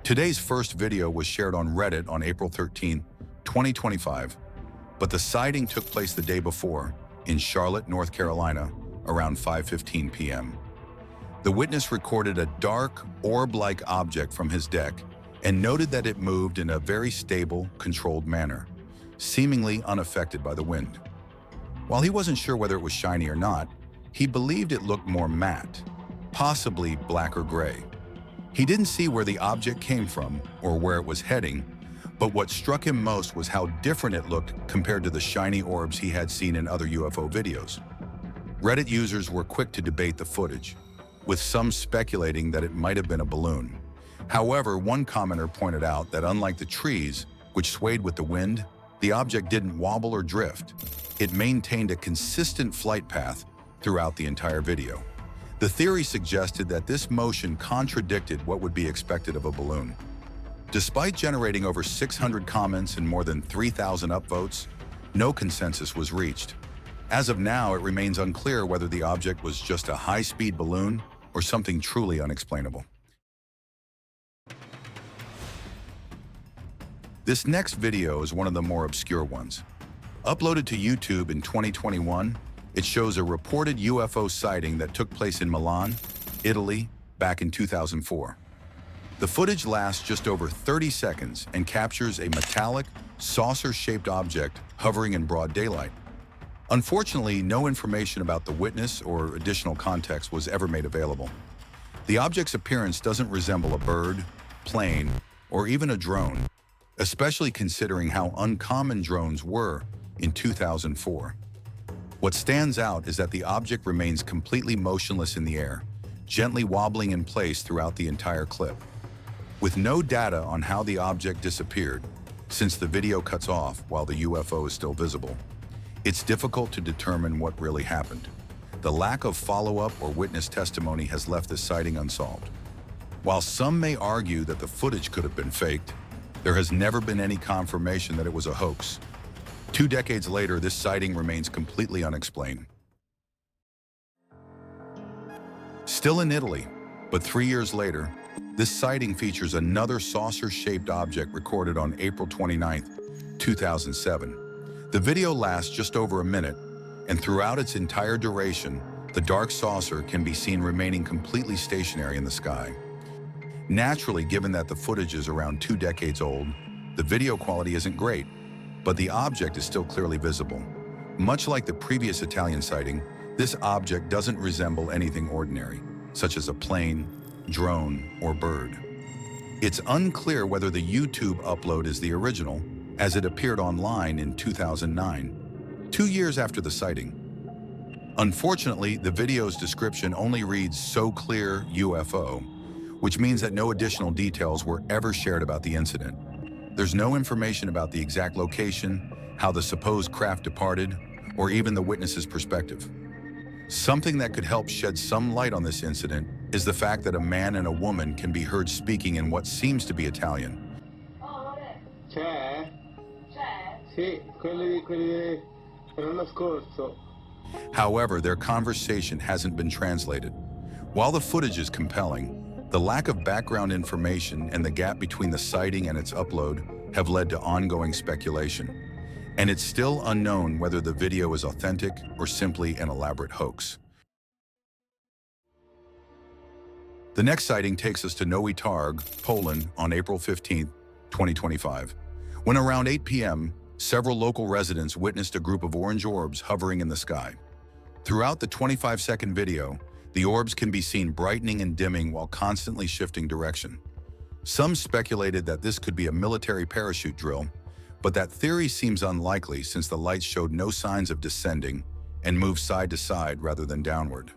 Today's first video was shared on Reddit on April 13, 2025, but the sighting took place the day before in Charlotte, North Carolina, around 5:15 p.m. The witness recorded a dark, orb-like object from his deck and noted that it moved in a very stable, controlled manner, seemingly unaffected by the wind. While he wasn't sure whether it was shiny or not, he believed it looked more matte, possibly black or gray. He didn't see where the object came from or where it was heading, but what struck him most was how different it looked compared to the shiny orbs he had seen in other UFO videos. Reddit users were quick to debate the footage, with some speculating that it might have been a balloon. However, one commenter pointed out that unlike the trees, which swayed with the wind, the object didn't wobble or drift. It maintained a consistent flight path throughout the entire video. The theory suggested that this motion contradicted what would be expected of a balloon. Despite generating over 600 comments and more than 3,000 upvotes, no consensus was reached. As of now, it remains unclear whether the object was just a high-speed balloon or something truly unexplainable. This next video is one of the more obscure ones. Uploaded to YouTube in 2021, it shows a reported UFO sighting that took place in Milan, Italy, back in 2004. The footage lasts just over 30 seconds and captures a metallic, saucer-shaped object hovering in broad daylight. Unfortunately, no information about the witness or additional context was ever made available. The object's appearance doesn't resemble a bird, plane, or even a drone, especially considering how uncommon drones were in 2004. What stands out is that the object remains completely motionless in the air, gently wobbling in place throughout the entire clip. With no data on how the object disappeared, since the video cuts off while the UFO is still visible, it's difficult to determine what really happened. The lack of follow-up or witness testimony has left this sighting unsolved. While some may argue that the footage could have been faked, there has never been any confirmation that it was a hoax. 2 decades later, this sighting remains completely unexplained. Still in Italy, but 3 years later, this sighting features another saucer-shaped object recorded on April 29, 2007. The video lasts just over a minute, and throughout its entire duration, the dark saucer can be seen remaining completely stationary in the sky. Naturally, given that the footage is around 2 decades old, the video quality isn't great, but the object is still clearly visible. Much like the previous Italian sighting, this object doesn't resemble anything ordinary, such as a plane, drone, or bird. It's unclear whether the YouTube upload is the original, as it appeared online in 2009, 2 years after the sighting. Unfortunately, the video's description only reads "so clear UFO," which means that no additional details were ever shared about the incident. There's no information about the exact location, how the supposed craft departed, or even the witness's perspective. Something that could help shed some light on this incident is the fact that a man and a woman can be heard speaking in what seems to be Italian. C'è? Sì, quelli l'anno scorso. However, their conversation hasn't been translated. While the footage is compelling, the lack of background information and the gap between the sighting and its upload have led to ongoing speculation. And it's still unknown whether the video is authentic or simply an elaborate hoax. The next sighting takes us to Nowy Targ, Poland on April 15, 2025. When around 8 p.m., several local residents witnessed a group of orange orbs hovering in the sky. Throughout the 25-second video, the orbs can be seen brightening and dimming while constantly shifting direction. Some speculated that this could be a military parachute drill, but that theory seems unlikely since the lights showed no signs of descending and moved side to side rather than downward.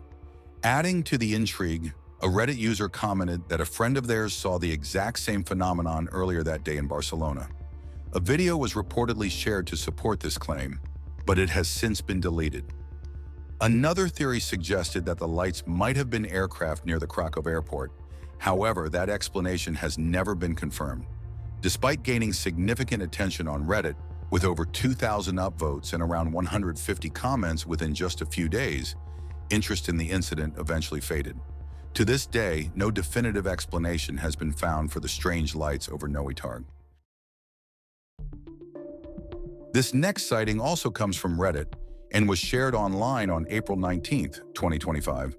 Adding to the intrigue, a Reddit user commented that a friend of theirs saw the exact same phenomenon earlier that day in Barcelona. A video was reportedly shared to support this claim, but it has since been deleted. Another theory suggested that the lights might have been aircraft near the Krakow airport. However, that explanation has never been confirmed. Despite gaining significant attention on Reddit, with over 2,000 upvotes and around 150 comments within just a few days, interest in the incident eventually faded. To this day, no definitive explanation has been found for the strange lights over Nowy Targ. This next sighting also comes from Reddit and was shared online on April 19, 2025.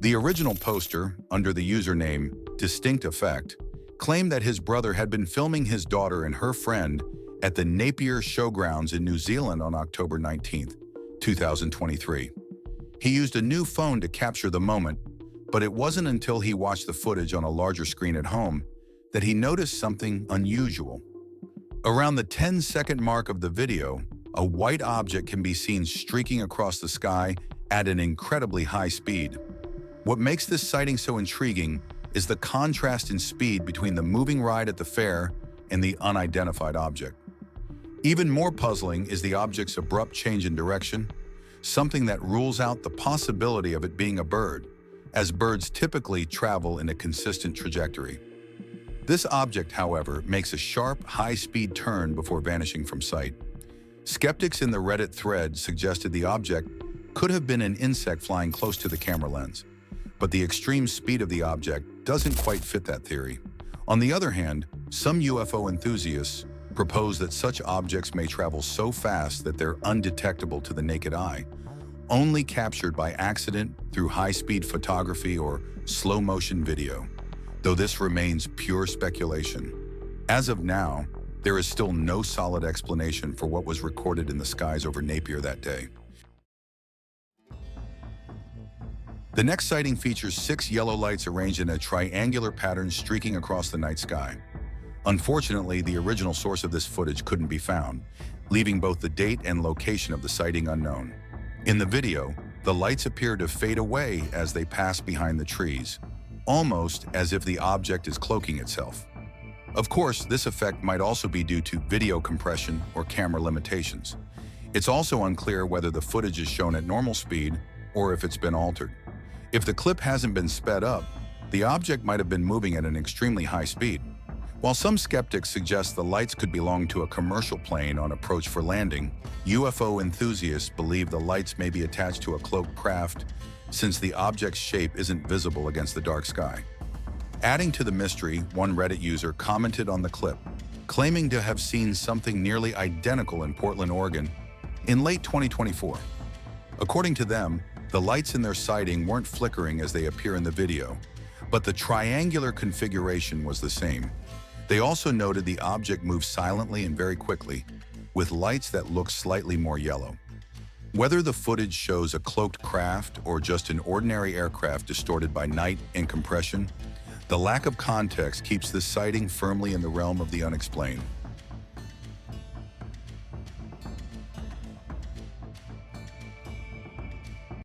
The original poster, under the username Distinct Effect, claimed that his brother had been filming his daughter and her friend at the Napier Showgrounds in New Zealand on October 19, 2023. He used a new phone to capture the moment, but it wasn't until he watched the footage on a larger screen at home that he noticed something unusual. Around the 10-second mark of the video, a white object can be seen streaking across the sky at an incredibly high speed. What makes this sighting so intriguing is the contrast in speed between the moving ride at the fair and the unidentified object. Even more puzzling is the object's abrupt change in direction, something that rules out the possibility of it being a bird, as birds typically travel in a consistent trajectory. This object, however, makes a sharp, high-speed turn before vanishing from sight. Skeptics in the Reddit thread suggested the object could have been an insect flying close to the camera lens, but the extreme speed of the object doesn't quite fit that theory. On the other hand, some UFO enthusiasts propose that such objects may travel so fast that they're undetectable to the naked eye, only captured by accident through high-speed photography or slow-motion video, though this remains pure speculation. As of now, there is still no solid explanation for what was recorded in the skies over Napier that day. The next sighting features 6 yellow lights arranged in a triangular pattern streaking across the night sky. Unfortunately, the original source of this footage couldn't be found, leaving both the date and location of the sighting unknown. In the video, the lights appear to fade away as they pass behind the trees, almost as if the object is cloaking itself. Of course, this effect might also be due to video compression or camera limitations. It's also unclear whether the footage is shown at normal speed or if it's been altered. If the clip hasn't been sped up, the object might have been moving at an extremely high speed. While some skeptics suggest the lights could belong to a commercial plane on approach for landing, UFO enthusiasts believe the lights may be attached to a cloaked craft since the object's shape isn't visible against the dark sky. Adding to the mystery, one Reddit user commented on the clip, claiming to have seen something nearly identical in Portland, Oregon, in late 2024. According to them, the lights in their sighting weren't flickering as they appear in the video, but the triangular configuration was the same. They also noted the object moved silently and very quickly, with lights that looked slightly more yellow. Whether the footage shows a cloaked craft or just an ordinary aircraft distorted by night and compression, the lack of context keeps this sighting firmly in the realm of the unexplained.